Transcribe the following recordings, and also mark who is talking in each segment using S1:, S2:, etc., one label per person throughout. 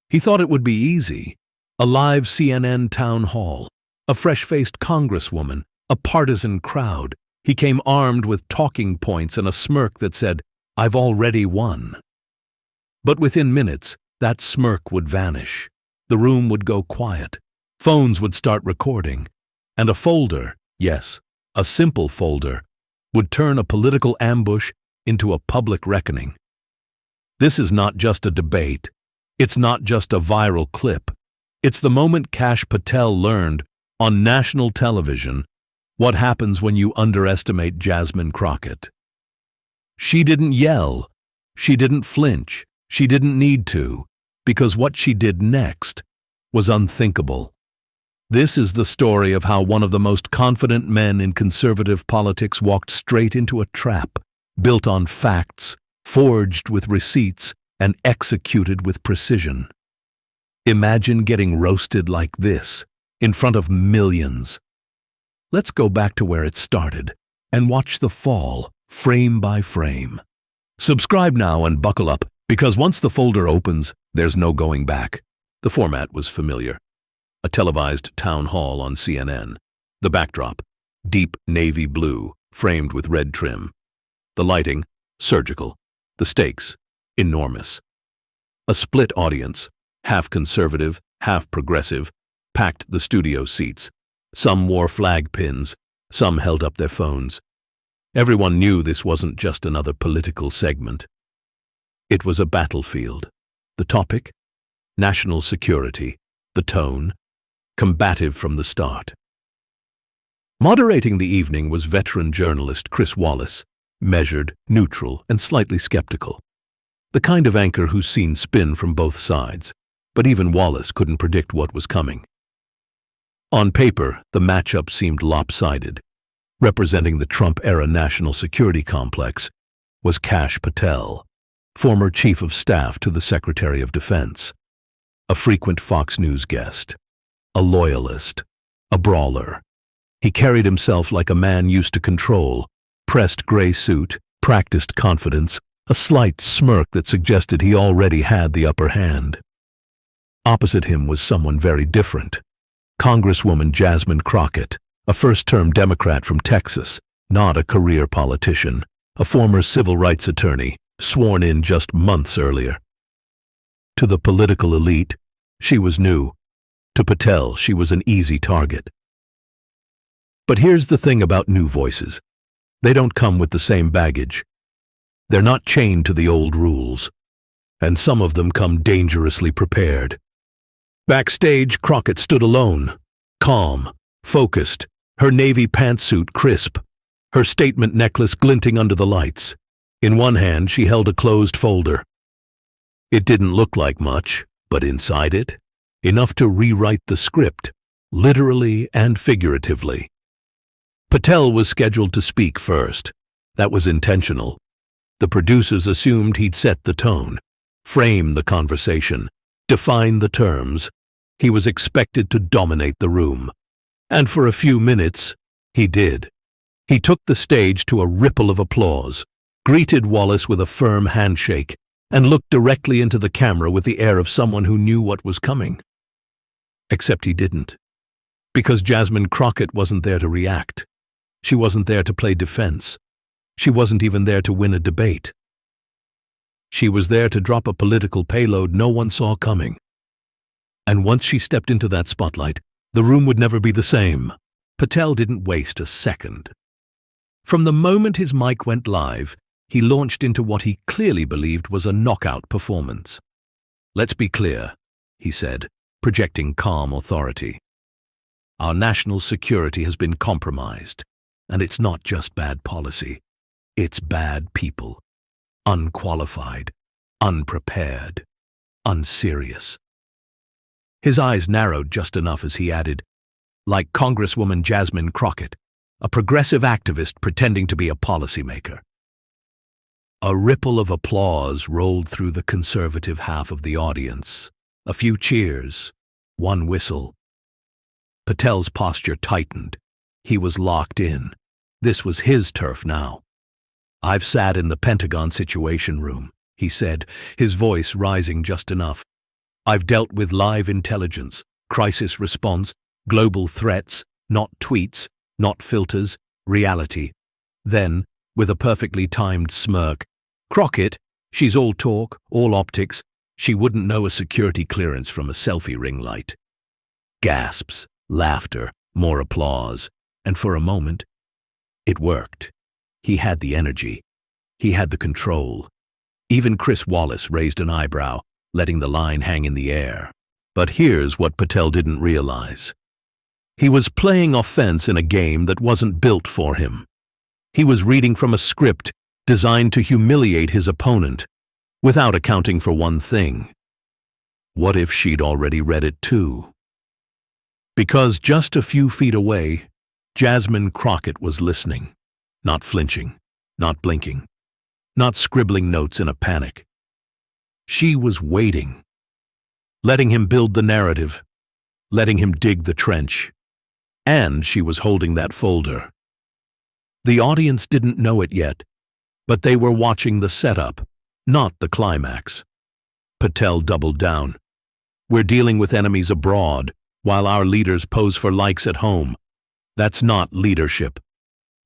S1: He thought it would be easy. A live CNN town hall, a fresh-faced congresswoman, a partisan crowd. He came armed with talking points and a smirk that said, "I've already won." But within minutes, that smirk would vanish. The room would go quiet. Phones would start recording. And a folder, yes, a simple folder, would turn a political ambush into a public reckoning. This is not just a debate. It's not just a viral clip. It's the moment Kash Patel learned on national television what happens when you underestimate Jasmine Crockett. She didn't yell. She didn't flinch. She didn't need to, because what she did next was unthinkable. This is the story of how one of the most confident men in conservative politics walked straight into a trap, built on facts, forged with receipts, and executed with precision. Imagine getting roasted like this, in front of millions. Let's go back to where it started, and watch the fall, frame by frame. Subscribe now and buckle up, because once the folder opens, there's no going back. The format was familiar. A televised town hall on CNN. The backdrop, deep navy blue, framed with red trim. The lighting, surgical. The stakes, enormous. A split audience, half conservative, half progressive, packed the studio seats. Some wore flag pins, some held up their phones. Everyone knew this wasn't just another political segment. It was a battlefield. The topic? National security. The tone? Combative from the start. Moderating the evening was veteran journalist Chris Wallace, measured, neutral, and slightly skeptical. The kind of anchor who's seen spin from both sides, but even Wallace couldn't predict what was coming. On paper, the matchup seemed lopsided. Representing the Trump-era national security complex was Kash Patel, former chief of staff to the Secretary of Defense, a frequent Fox News guest, a loyalist, a brawler. He carried himself like a man used to control, pressed gray suit, practiced confidence, a slight smirk that suggested he already had the upper hand. Opposite him was someone very different. Congresswoman Jasmine Crockett, a first-term Democrat from Texas, not a career politician, a former civil rights attorney, sworn in just months earlier. To the political elite, she was new. To Patel, she was an easy target. But here's the thing about new voices. They don't come with the same baggage. They're not chained to the old rules. And some of them come dangerously prepared. Backstage, Crockett stood alone, calm, focused, her navy pantsuit crisp, her statement necklace glinting under the lights. In one hand, she held a closed folder. It didn't look like much, but inside it, enough to rewrite the script, literally and figuratively. Patel was scheduled to speak first. That was intentional. The producers assumed he'd set the tone, frame the conversation, define the terms. He was expected to dominate the room. And for a few minutes, he did. He took the stage to a ripple of applause, greeted Wallace with a firm handshake, and looked directly into the camera with the air of someone who knew what was coming. Except he didn't. Because Jasmine Crockett wasn't there to react. She wasn't there to play defense. She wasn't even there to win a debate. She was there to drop a political payload no one saw coming. And once she stepped into that spotlight, the room would never be the same. Patel didn't waste a second. From the moment his mic went live, he launched into what he clearly believed was a knockout performance. "Let's be clear," he said, projecting calm authority. "Our national security has been compromised, and it's not just bad policy. It's bad people. Unqualified, unprepared, unserious." His eyes narrowed just enough as he added, "Like Congresswoman Jasmine Crockett, a progressive activist pretending to be a policymaker." A ripple of applause rolled through the conservative half of the audience. A few cheers, one whistle. Patel's posture tightened. He was locked in. This was his turf now. "I've sat in the Pentagon Situation Room," he said, his voice rising just enough. I've dealt with live intelligence, crisis response, global threats, not tweets, not filters, reality. Then, with a perfectly timed smirk, Crockett, she's all talk, all optics, she wouldn't know a security clearance from a selfie ring light. Gasps, laughter, more applause, and for a moment, it worked. He had the energy. He had the control. Even Chris Wallace raised an eyebrow, letting the line hang in the air. But here's what Patel didn't realize. He was playing offense in a game that wasn't built for him. He was reading from a script designed to humiliate his opponent, without accounting for one thing. What if she'd already read it too? Because just a few feet away, Jasmine Crockett was listening, not flinching, not blinking, not scribbling notes in a panic. She was waiting, letting him build the narrative, letting him dig the trench. And she was holding that folder. The audience didn't know it yet, but they were watching the setup, not the climax. Patel doubled down. We're dealing with enemies abroad, while our leaders pose for likes at home. That's not leadership.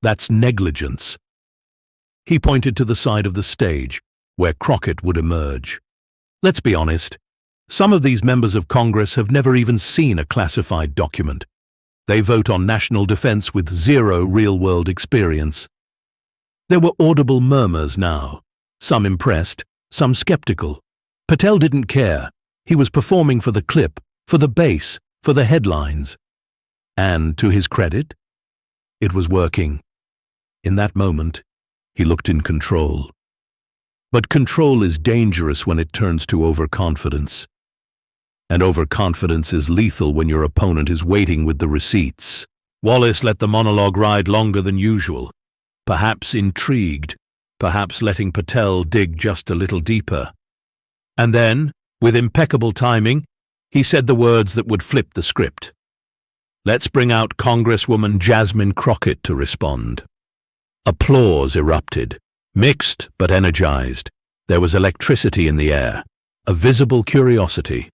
S1: That's negligence. He pointed to the side of the stage, where Crockett would emerge. Let's be honest, some of these members of Congress have never even seen a classified document. They vote on national defense with zero real-world experience. There were audible murmurs now, some impressed, some skeptical. Patel didn't care. He was performing for the clip, for the base, for the headlines. And to his credit, it was working. In that moment, he looked in control. But control is dangerous when it turns to overconfidence. And overconfidence is lethal when your opponent is waiting with the receipts. Wallace let the monologue ride longer than usual, perhaps intrigued, perhaps letting Patel dig just a little deeper. And then, with impeccable timing, he said the words that would flip the script. Let's bring out Congresswoman Jasmine Crockett to respond. Applause erupted, mixed but energized. There was electricity in the air, a visible curiosity.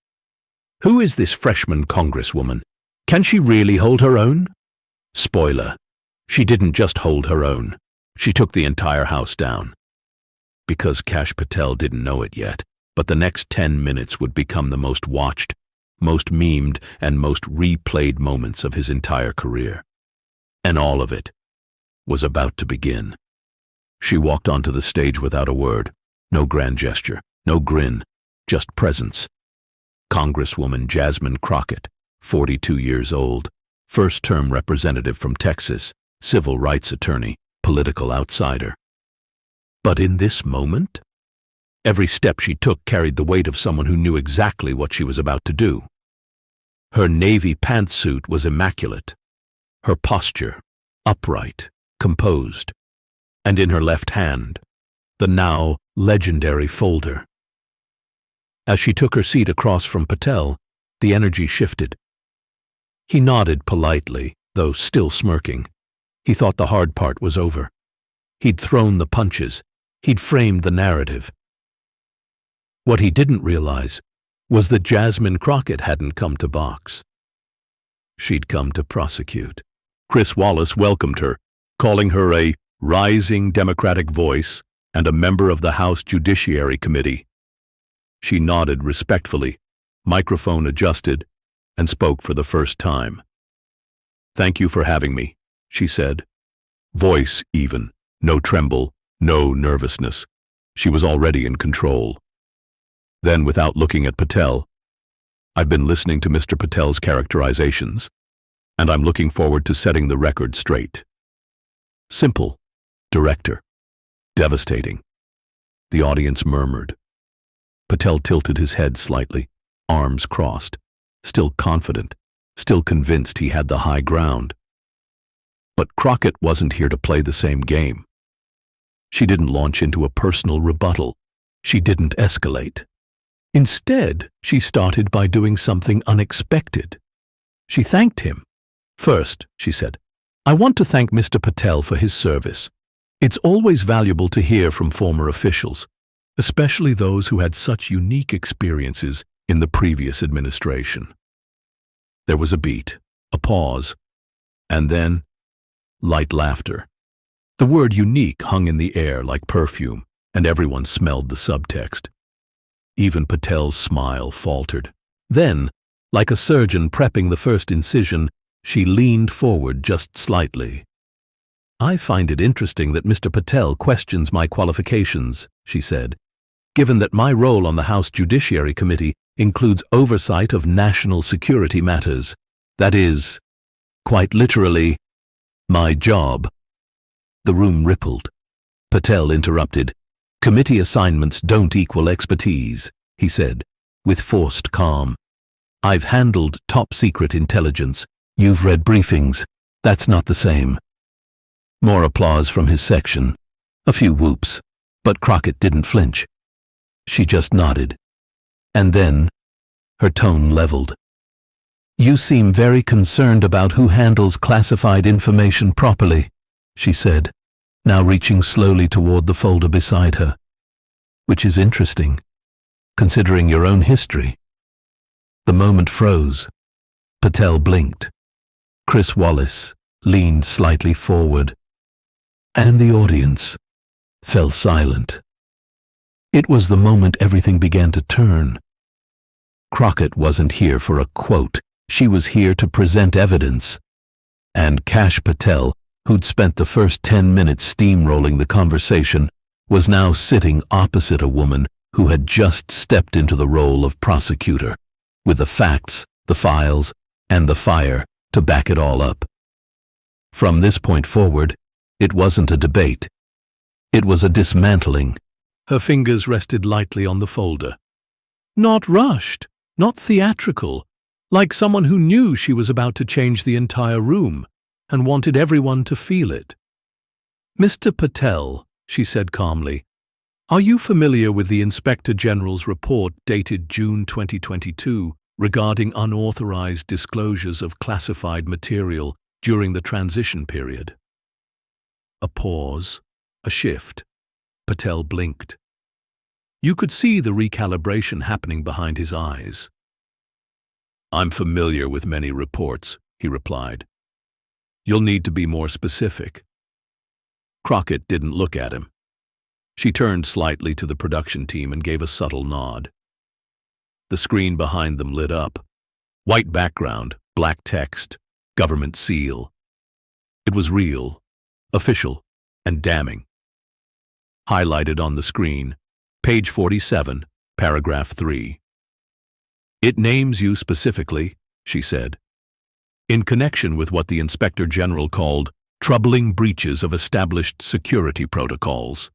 S1: Who is this freshman congresswoman? Can she really hold her own? Spoiler, she didn't just hold her own. She took the entire house down. Because Kash Patel didn't know it yet, but the next 10 minutes would become the most watched, most memed, and most replayed moments of his entire career. And all of it was about to begin. She walked onto the stage without a word, no grand gesture, no grin, just presence. Congresswoman Jasmine Crockett, 42 years old, first-term representative from Texas, civil rights attorney, political outsider. But in this moment, every step she took carried the weight of someone who knew exactly what she was about to do. Her navy pantsuit was immaculate, her posture upright, composed, and in her left hand, the now legendary folder. As she took her seat across from Patel, the energy shifted. He nodded politely, though still smirking. He thought the hard part was over. He'd thrown the punches. He'd framed the narrative. What he didn't realize was that Jasmine Crockett hadn't come to box. She'd come to prosecute. Chris Wallace welcomed her, calling her a rising Democratic voice and a member of the House Judiciary Committee. She nodded respectfully, microphone adjusted, and spoke for the first time. "Thank you for having me," she said. Voice even, no tremble, no nervousness. She was already in control. Then, without looking at Patel, "I've been listening to Mr. Patel's characterizations, and I'm looking forward to setting the record straight." Simple, director, devastating. The audience murmured. Patel tilted his head slightly, arms crossed, still confident, still convinced he had the high ground. But Crockett wasn't here to play the same game. She didn't launch into a personal rebuttal. She didn't escalate. Instead, she started by doing something unexpected. She thanked him. "First," she said, "I want to thank Mr. Patel for his service. It's always valuable to hear from former officials, especially those who had such unique experiences in the previous administration. There was a beat, a pause, and then light laughter. The word unique hung in the air like perfume, and everyone smelled the subtext. Even Patel's smile faltered. Then, like a surgeon prepping the first incision, she leaned forward just slightly. "I find it interesting that Mr. Patel questions my qualifications," she said, "given that my role on the House Judiciary Committee includes oversight of national security matters. That is, quite literally, my job." The room rippled. Patel interrupted. "Committee assignments don't equal expertise," he said, with forced calm. "I've handled top-secret intelligence. You've read briefings. That's not the same." More applause from his section. A few whoops, but Crockett didn't flinch. She just nodded. And then, her tone leveled. "You seem very concerned about who handles classified information properly," she said, now reaching slowly toward the folder beside her. "Which is interesting, considering your own history." The moment froze. Patel blinked. Chris Wallace leaned slightly forward, and the audience fell silent. It was the moment everything began to turn. Crockett wasn't here for a quote. She was here to present evidence. And Kash Patel, who'd spent the first 10 minutes steamrolling the conversation, was now sitting opposite a woman who had just stepped into the role of prosecutor, with the facts, the files, and the fire to back it all up. From this point forward, it wasn't a debate. It was a dismantling. Her fingers rested lightly on the folder. Not rushed, not theatrical, like someone who knew she was about to change the entire room and wanted everyone to feel it. "Mr. Patel," she said calmly, "are you familiar with the Inspector General's report dated June 2022 regarding unauthorized disclosures of classified material during the transition period?" A pause, a shift. Patel blinked. You could see the recalibration happening behind his eyes. "I'm familiar with many reports," he replied. "You'll need to be more specific." Crockett didn't look at him. She turned slightly to the production team and gave a subtle nod. The screen behind them lit up. White background, black text, government seal. It was real, official, and damning. Highlighted on the screen, page 47, paragraph 3. "It names you specifically," she said, "in connection with what the Inspector General called troubling breaches of established security protocols."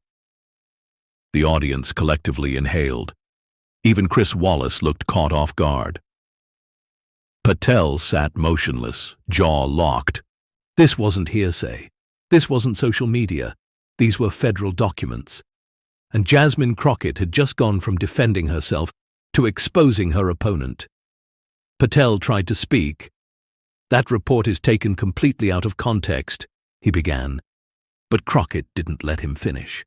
S1: The audience collectively inhaled. Even Chris Wallace looked caught off guard. Patel sat motionless, jaw locked. This wasn't hearsay. This wasn't social media. These were federal documents. And Jasmine Crockett had just gone from defending herself to exposing her opponent. Patel tried to speak. "That report is taken completely out of context," he began, but Crockett didn't let him finish.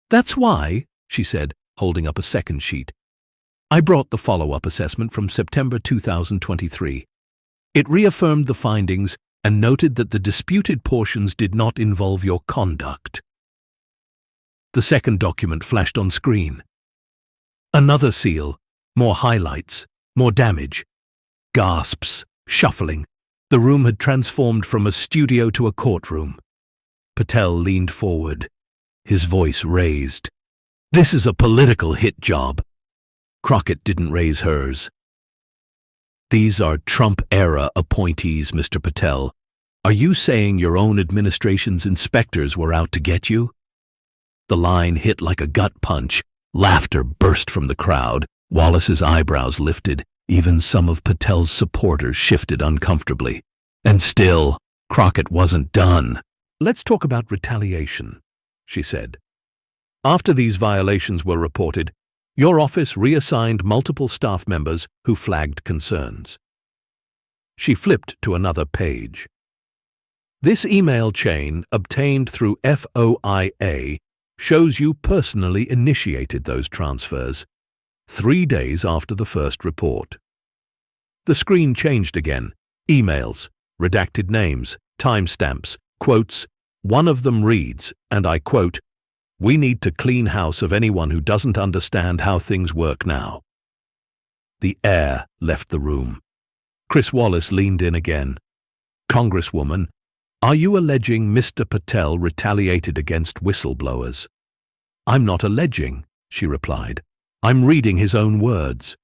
S1: "That's why," she said, holding up a second sheet, "I brought the follow-up assessment from September 2023. It reaffirmed the findings and noted that the disputed portions did not involve your conduct." The second document flashed on screen. Another seal, more highlights, more damage. Gasps, shuffling. The room had transformed from a studio to a courtroom. Patel leaned forward, his voice raised. "This is a political hit job." Crockett didn't raise hers. "These are Trump-era appointees, Mr. Patel. Are you saying your own administration's inspectors were out to get you?" The line hit like a gut punch. Laughter burst from the crowd. Wallace's eyebrows lifted. Even some of Patel's supporters shifted uncomfortably. And still, Crockett wasn't done. "Let's talk about retaliation," she said. "After these violations were reported, your office reassigned multiple staff members who flagged concerns." She flipped to another page. "This email chain, obtained through FOIA, shows you personally initiated those transfers. 3 days after the first report. The screen changed again. Emails, redacted names, timestamps, quotes. One of them reads, and I quote, "We need to clean house of anyone who doesn't understand how things work now." The air left the room. Chris Wallace leaned in again. "Congresswoman, are you alleging Mr. Patel retaliated against whistleblowers?" "I'm not alleging," she replied. "I'm reading his own words."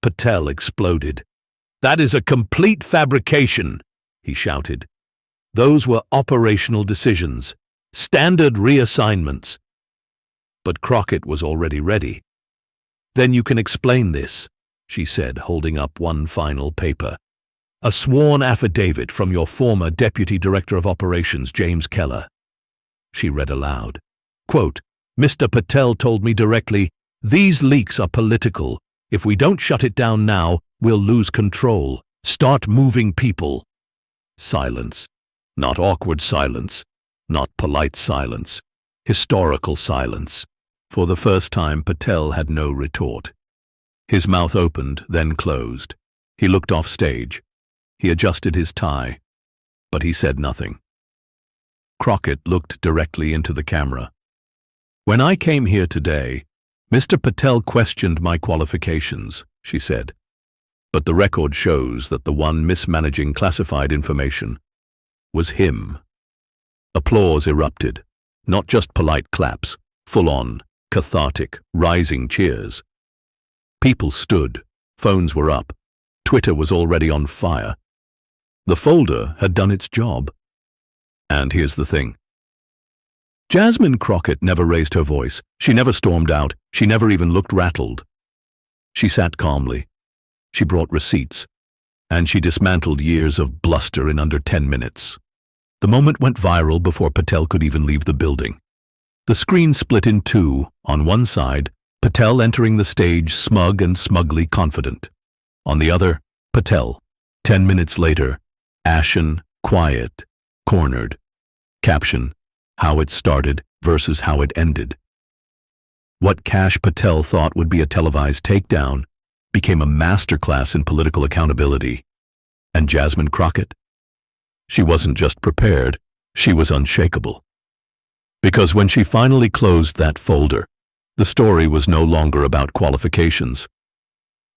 S1: Patel exploded. "That is a complete fabrication," he shouted. "Those were operational decisions, standard reassignments." But Crockett was already ready. "Then you can explain this," she said, holding up one final paper. "A sworn affidavit from your former Deputy Director of Operations, James Keller." She read aloud. Quote, "Mr. Patel told me directly, 'These leaks are political. If we don't shut it down now, we'll lose control. Start moving people.'" Silence. Not awkward silence. Not polite silence. Historical silence. For the first time, Patel had no retort. His mouth opened, then closed. He looked off stage. He adjusted his tie, but he said nothing. Crockett looked directly into the camera. "When I came here today, Mr. Patel questioned my qualifications," she said. "But the record shows that the one mismanaging classified information was him." Applause erupted. Not just polite claps, full-on, cathartic, rising cheers. People stood. Phones were up. Twitter was already on fire. The folder had done its job. And here's the thing. Jasmine Crockett never raised her voice. She never stormed out. She never even looked rattled. She sat calmly. She brought receipts. And she dismantled years of bluster in under 10 minutes. The moment went viral before Patel could even leave the building. The screen split in two. On one side, Patel entering the stage smug and smugly confident. On the other, Patel, 10 minutes later, ashen, quiet, cornered. Caption, "How it started versus how it ended." What Kash Patel thought would be a televised takedown became a masterclass in political accountability. And Jasmine Crockett? She wasn't just prepared, she was unshakable. Because when she finally closed that folder, the story was no longer about qualifications.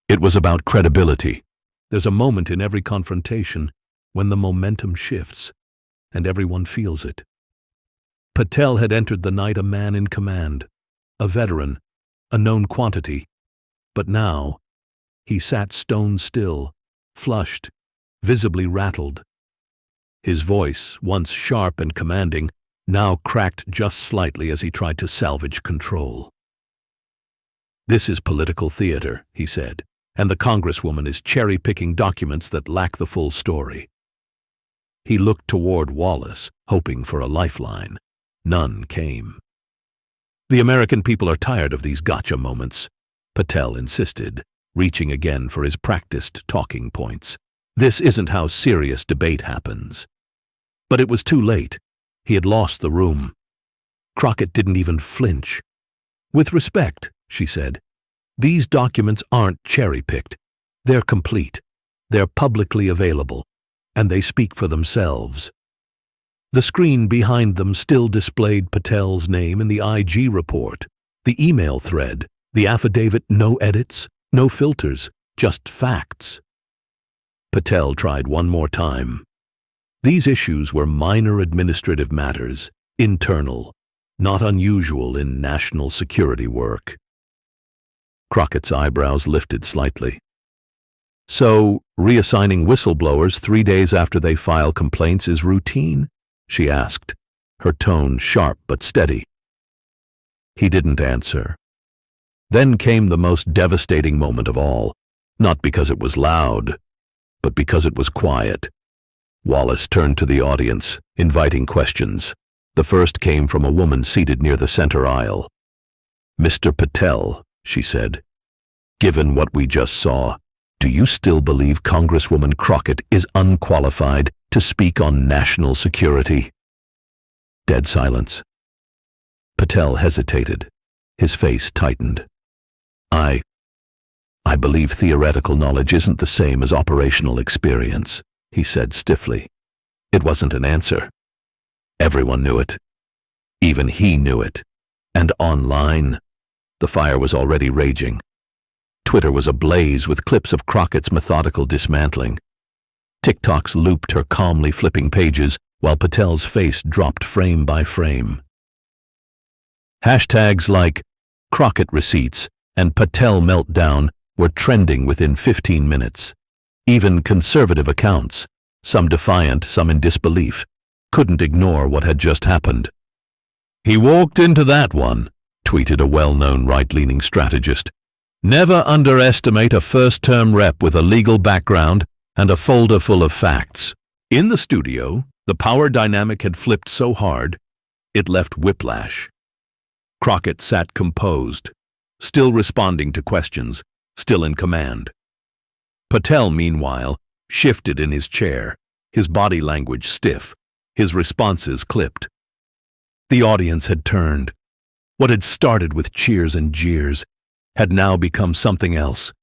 S1: It was about credibility. There's a moment in every confrontation when the momentum shifts, and everyone feels it. Patel had entered the night a man in command, a veteran, a known quantity. But now, he sat stone still, flushed, visibly rattled. His voice, once sharp and commanding, now cracked just slightly as he tried to salvage control. "This is political theater," he said, "and the Congresswoman is cherry-picking documents that lack the full story." He looked toward Wallace, hoping for a lifeline. None came. "The American people are tired of these gotcha moments," Patel insisted, reaching again for his practiced talking points. "This isn't how serious debate happens." But it was too late. He had lost the room. Crockett didn't even flinch. "With respect," she said, "these documents aren't cherry-picked. They're complete. They're publicly available, and they speak for themselves." The screen behind them still displayed Patel's name in the IG report, the email thread, the affidavit, no edits, no filters, just facts. Patel tried one more time. These issues were minor administrative matters, internal, not unusual in national security work. Crockett's eyebrows lifted slightly. "So, reassigning whistleblowers 3 days after they file complaints is routine?" she asked, her tone sharp but steady. He didn't answer. Then came the most devastating moment of all, not because it was loud, but because it was quiet. Wallace turned to the audience, inviting questions. The first came from a woman seated near the center aisle. "Mr. Patel," she said, "given what we just saw, do you still believe Congresswoman Crockett is unqualified to speak on national security?" Dead silence. Patel hesitated. His face tightened. "I believe theoretical knowledge isn't the same as operational experience," he said stiffly. It wasn't an answer. Everyone knew it. Even he knew it. And online, the fire was already raging. Twitter was ablaze with clips of Crockett's methodical dismantling. TikToks looped her calmly flipping pages while Patel's face dropped frame by frame. Hashtags like Crockett receipts and Patel meltdown were trending within 15 minutes. Even conservative accounts, some defiant, some in disbelief, couldn't ignore what had just happened. "He walked into that one," tweeted a well-known right-leaning strategist. "Never underestimate a first-term rep with a legal background and a folder full of facts." In the studio, the power dynamic had flipped so hard, it left whiplash. Crockett sat composed, still responding to questions, still in command. Patel, meanwhile, shifted in his chair, his body language stiff, his responses clipped. The audience had turned. What had started with cheers and jeers had now become something else.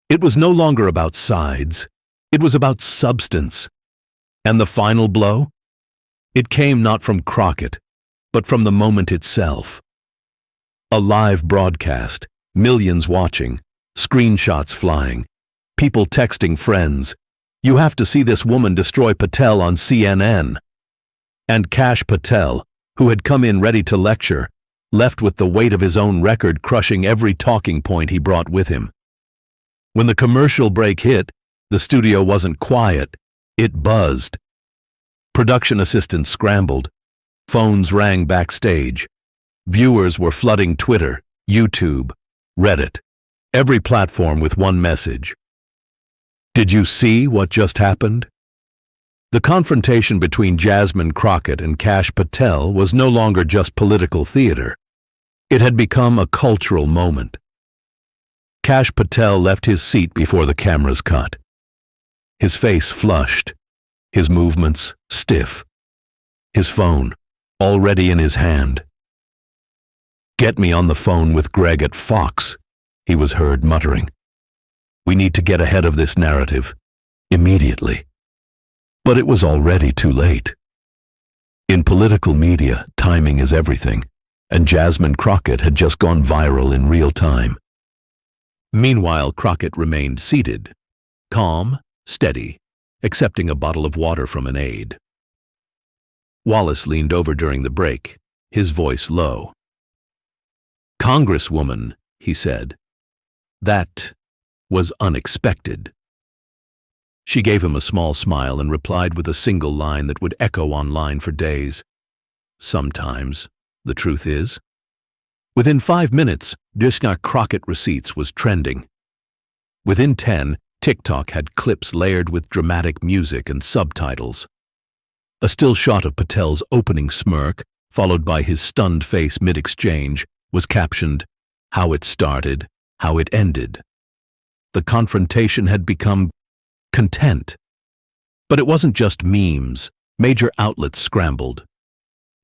S1: It was no longer about sides. It was about substance. And the final blow? It came not from Crockett, but from the moment itself. A live broadcast, millions watching, screenshots flying, people texting friends. "You have to see this woman destroy Patel on CNN." And Kash Patel, who had come in ready to lecture, left with the weight of his own record crushing every talking point he brought with him. When the commercial break hit, the studio wasn't quiet, it buzzed. Production assistants scrambled. Phones rang backstage. Viewers were flooding Twitter, YouTube, Reddit, every platform with one message. Did you see what just happened? The confrontation between Jasmine Crockett and Kash Patel was no longer just political theater. It had become a cultural moment. Kash Patel left his seat before the cameras cut. His face flushed, his movements stiff, his phone already in his hand. "Get me on the phone with Greg at Fox," he was heard muttering. "We need to get ahead of this narrative, immediately." But it was already too late. In political media, timing is everything, and Jasmine Crockett had just gone viral in real time. Meanwhile, Crockett remained seated, calm, steady, accepting a bottle of water from an aide. Wallace leaned over during the break, his voice low. "Congresswoman," he said, "that was unexpected." She gave him a small smile and replied with a single line that would echo online for days. "Sometimes, the truth is." Within 5 minutes, Jasmine Crockett receipts was trending. Within 10, TikTok had clips layered with dramatic music and subtitles. A still shot of Patel's opening smirk, followed by his stunned face mid-exchange, was captioned, "How it started, how it ended." The confrontation had become content. But it wasn't just memes. Major outlets scrambled.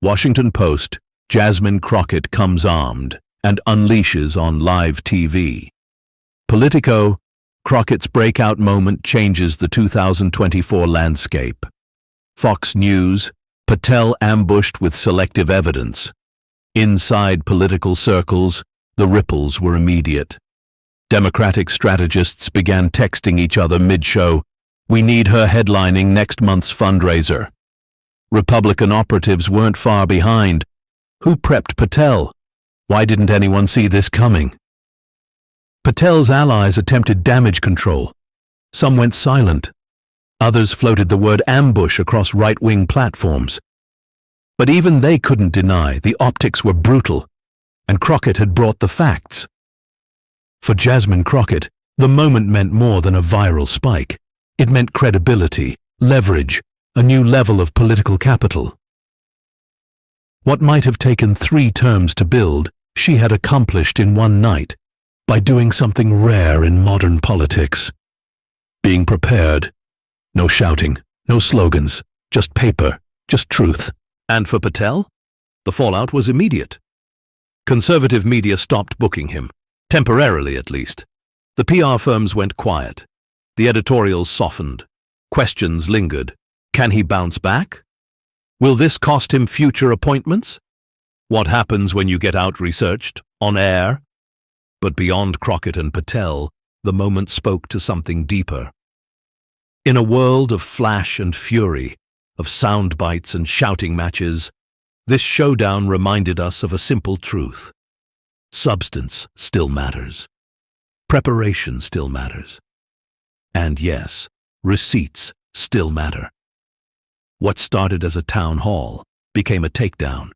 S1: Washington Post, "Jasmine Crockett comes armed and unleashes on live TV." Politico, "Crockett's breakout moment changes the 2024 landscape." Fox News, "Patel ambushed with selective evidence." Inside political circles, the ripples were immediate. Democratic strategists began texting each other mid-show, "We need her headlining next month's fundraiser." Republican operatives weren't far behind. Who prepped Patel? Why didn't anyone see this coming? Patel's allies attempted damage control. Some went silent. Others floated the word ambush across right-wing platforms. But even they couldn't deny the optics were brutal, and Crockett had brought the facts. For Jasmine Crockett, the moment meant more than a viral spike. It meant credibility, leverage, a new level of political capital. What might have taken 3 terms to build, she had accomplished in one night, by doing something rare in modern politics. Being prepared. No shouting, no slogans, just paper, just truth. And for Patel, the fallout was immediate. Conservative media stopped booking him, temporarily at least. The PR firms went quiet. The editorials softened. Questions lingered. Can he bounce back? Will this cost him future appointments? What happens when you get out-researched, on air? But beyond Crockett and Patel, the moment spoke to something deeper. In a world of flash and fury, of sound bites and shouting matches, this showdown reminded us of a simple truth. Substance still matters. Preparation still matters. And yes, receipts still matter. What started as a town hall became a takedown.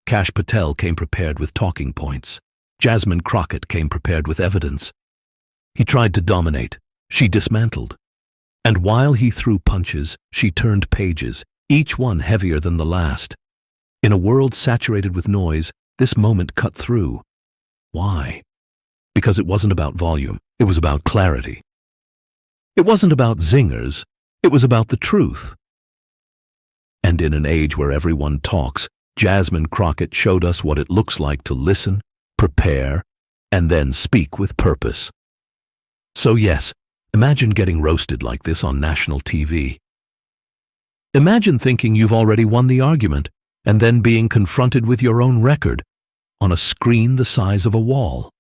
S1: Kash Patel came prepared with talking points. Jasmine Crockett came prepared with evidence. He tried to dominate. She dismantled. And while he threw punches, she turned pages, each one heavier than the last. In a world saturated with noise, this moment cut through. Why? Because it wasn't about volume, it was about clarity. It wasn't about zingers, it was about the truth. And in an age where everyone talks, Jasmine Crockett showed us what it looks like to listen, prepare, and then speak with purpose. So yes, imagine getting roasted like this on national TV. Imagine thinking you've already won the argument, and then being confronted with your own record on a screen the size of a wall.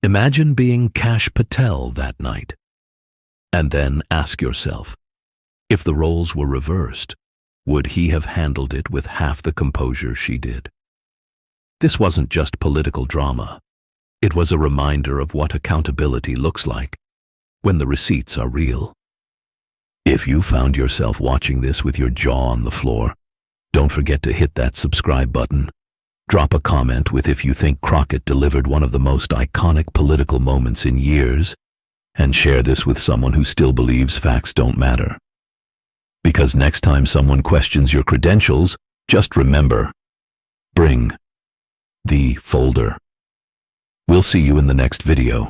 S1: Imagine being Kash Patel that night. And then ask yourself, if the roles were reversed, would he have handled it with half the composure she did? This wasn't just political drama. It was a reminder of what accountability looks like when the receipts are real. If you found yourself watching this with your jaw on the floor, don't forget to hit that subscribe button. Drop a comment with if you think Crockett delivered one of the most iconic political moments in years, and share this with someone who still believes facts don't matter. Because next time someone questions your credentials, just remember, bring the folder. We'll see you in the next video.